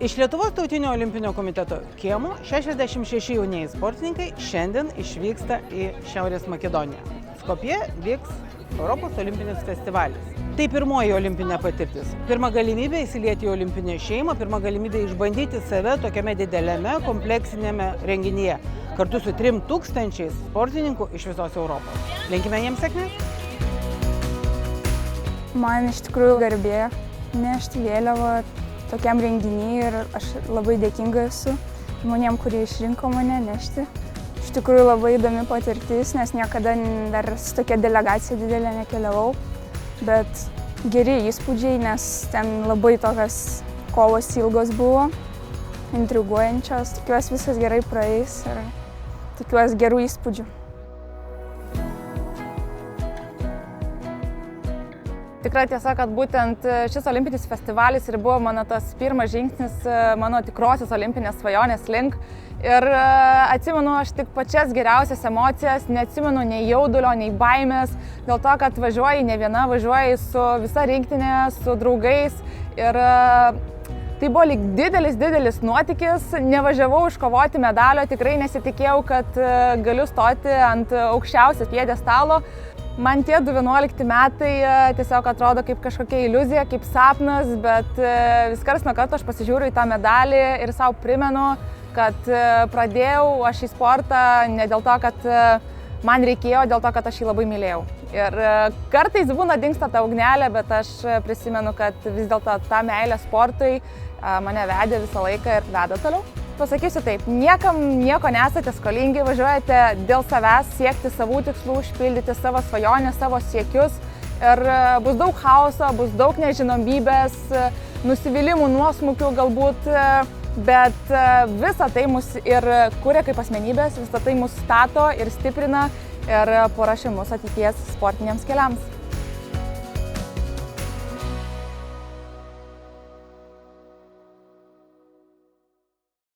Iš Lietuvos tautinio olimpinio komiteto kiemo 66 jaunieji sportininkai šiandien išvyksta į Šiaurės Makedoniją. Skopje vyks Europos olimpinis festivalis. Tai pirmoji olimpinė patirtis. Pirma galimybė įsilieti į olimpinę šeimą, pirma galimybė išbandyti save tokiame dideliame kompleksinėme renginyje, kartu su 3000 sportininkų iš visos Europos. Linkime jiems sėkmės. Man iš tikrųjų garbė nešti vėliavą tokiam renginiui ir aš labai dėkinga esu žmonėm, kurie išrinko mane nešti. Iš tikrųjų labai įdomi patirtis, nes niekada dar su tokia delegacija didelė nekeliavau, bet geri įspūdžiai, nes ten labai tokios kovos ilgos buvo, intriguojančios. Tikiuosi viskas gerai praeis ir tikiuosi gerų įspūdžių. Tikrai tiesa, kad būtent šis olimpinis festivalis ir buvo mano tas pirmas žingsnis mano tikrosios olimpinės svajonės link. Ir atsimenu aš tik pačias geriausias emocijas, neatsimenu nei jaudulio, nei baimės, dėl to, kad važiuoji ne viena, važiuoji su visa rinktinė, su draugais. Ir tai buvo lyg didelis nuotykis, nevažiavau iškovoti medalio, tikrai nesitikėjau, kad galiu stoti ant aukščiausio pjedestalo. Man tie 2011 metai tiesiog atrodo kaip kažkokia iliuzija, kaip sapnas, bet vis karts nuo karto aš pasižiūriu į tą medalį ir savo primenu, kad pradėjau aš į sportą ne dėl to, kad man reikėjo, dėl to, kad aš jį labai mylėjau. Ir kartais būna dingsta ta ugnelė, bet aš prisimenu, kad vis dėlto ta meilė sportui mane vedė visą laiką ir veda toliau. Pasakysiu taip, niekam nieko nesate skolingi, važiuojate dėl savęs siekti savų tikslų, išpildyti savo svajonės, savo siekius. Ir bus daug chaoso, bus daug nežinomybės, nusivylimų, nuosmukių galbūt, bet visa tai mus ir kuria kaip asmenybės, visa tai mus stato ir stiprina ir paruošia mus ateities sportiniams keliams.